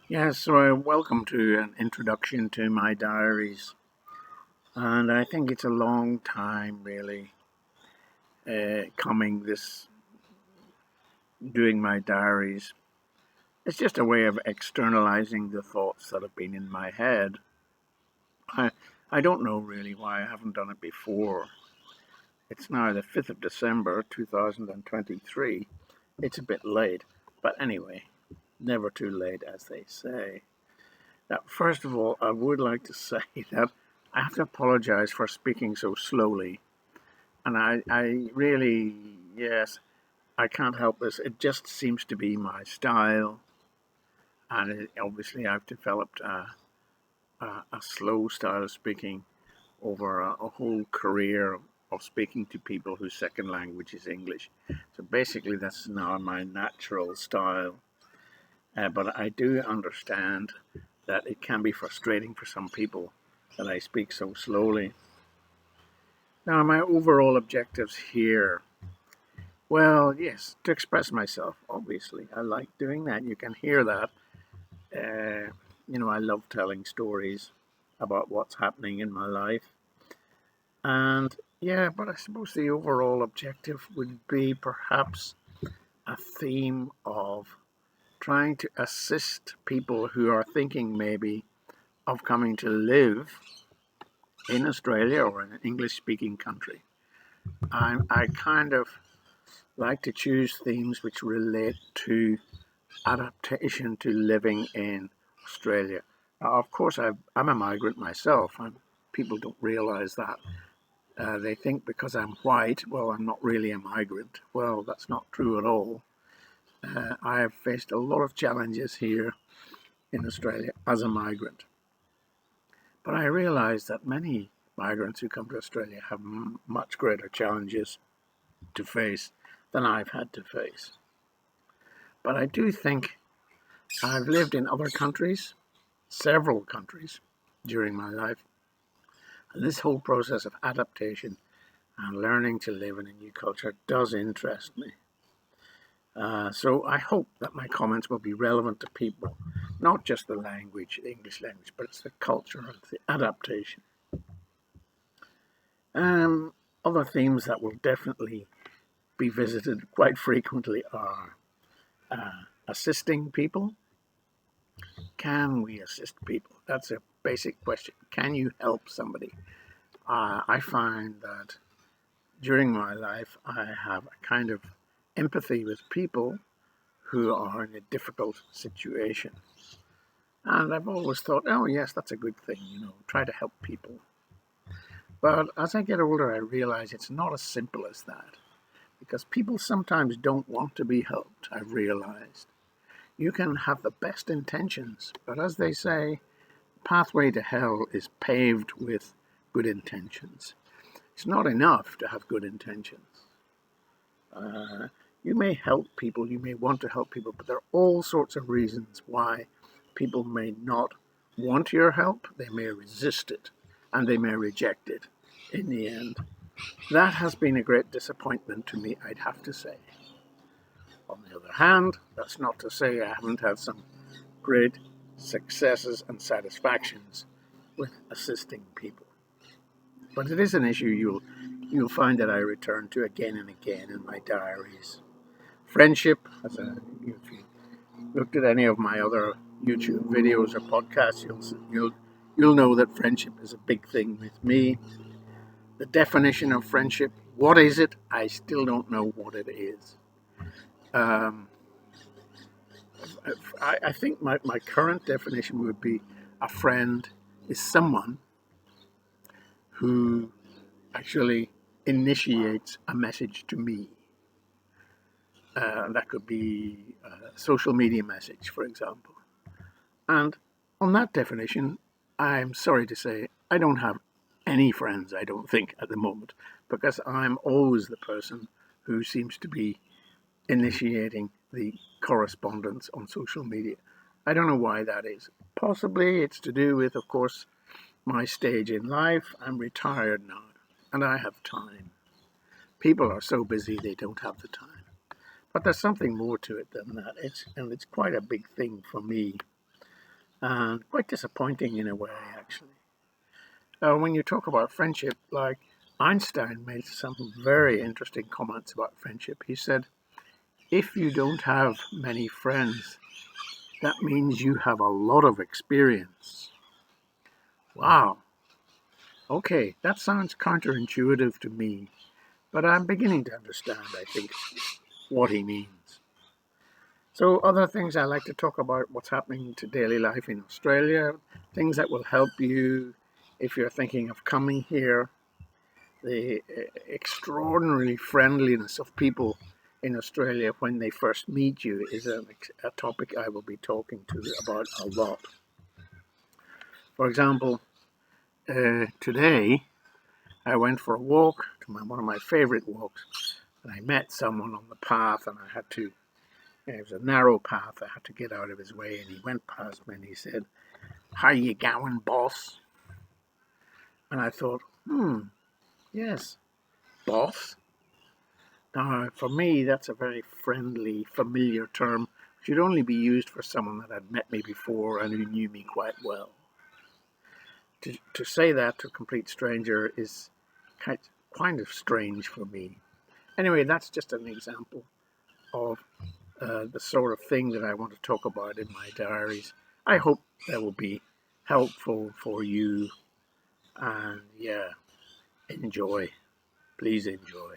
Yes, so welcome to an introduction to my diaries. And I think it's a long time, really, coming this doing my diaries. It's just a way of externalizing the thoughts that have been in my head. I, I don't know really why I haven't done it before. It's now the 5th of December 2023. It's a bit late, but anyway, never too late, as they say. Now, first of all, I would like to say that I have to apologize for speaking so slowly. And I really, yes, I can't help this. It just seems to be my style. And obviously, I've developed a slow style of speaking over a whole career of speaking to people whose second language is English. So basically, that's now my natural style. But I do understand that it can be frustrating for some people that I speak so slowly. Now, my overall objectives here, well, yes, to express myself, obviously. I like doing that. You can hear that. Uh, I love telling stories about what's happening in my life. And yeah, but I suppose the overall objective would be perhaps a theme of trying to assist people who are thinking maybe of coming to live in Australia or in an English speaking country. I kind of like to choose themes which relate to adaptation to living in Australia. Now, of course, I'm a migrant myself, and people don't realize that. They think because I'm white, well, I'm not really a migrant. Well, that's not true at all. I have faced a lot of challenges here in Australia as a migrant. But I realize that many migrants who come to Australia have much greater challenges to face than I've had to face. But I do think I've lived in other countries, several countries, during my life. And this whole process of adaptation and learning to live in a new culture does interest me. So I hope that my comments will be relevant to people, not just the language, the English language, but it's the culture and the adaptation. Um, Other themes that will definitely be visited quite frequently are assisting people. Can we assist people? That's a basic question. Can you help somebody? I find that during my life, I have a kind of empathy with people who are in a difficult situation. And I've always thought, oh, yes, that's a good thing, try to help people. But as I get older, I realize it's not as simple as that because people sometimes don't want to be helped, I've realized. You can have the best intentions, but as they say, pathway to hell is paved with good intentions. It's not enough to have good intentions. Uh, you may help people, you may want to help people, but there are all sorts of reasons why people may not want your help, they may resist it, and they may reject it in the end. That has been a great disappointment to me, I'd have to say. On the other hand, that's not to say I haven't had some great successes and satisfactions with assisting people. But it is an issue you'll find that I return to again and again in my diaries. Friendship, if you looked at any of my other YouTube videos or podcasts, you'll know that friendship is a big thing with me. The definition of friendship, what is it? I still don't know what it is. Um, I think my current definition would be a friend is someone who actually initiates a message to me. That could be a social media message, for example. And on that definition, I'm sorry to say I don't have any friends, I don't think, at the moment, because I'm always the person who seems to be initiating the correspondence on social media. I don't know why that is. Possibly it's to do with, of course, my stage in life. I'm retired now, and I have time. People are so busy they don't have the time. But there's something more to it than that. It's quite a big thing for me. and quite disappointing in a way, actually. When you talk about friendship, like Einstein made some very interesting comments about friendship. He said, if you don't have many friends, that means you have a lot of experience. Wow. Okay, that sounds counterintuitive to me, but I'm beginning to understand, I think, what he means. So other things I like to talk about, what's happening to daily life in Australia, things that will help you if you're thinking of coming here, the extraordinary friendliness of people in Australia when they first meet you is a topic I will be talking to about a lot. For example, today I went for a walk, to one of my favorite walks, and I met someone on the path, and I had to, it was a narrow path, I had to get out of his way, and he went past me and he said, "How you going, boss?" And I thought, yes, boss. Now, for me, that's a very friendly, familiar term, which should only be used for someone that had met me before and who knew me quite well. To say that to a complete stranger is kind of strange for me. Anyway, that's just an example of the sort of thing that I want to talk about in my diaries. I hope that will be helpful for you, and yeah, enjoy. Please enjoy.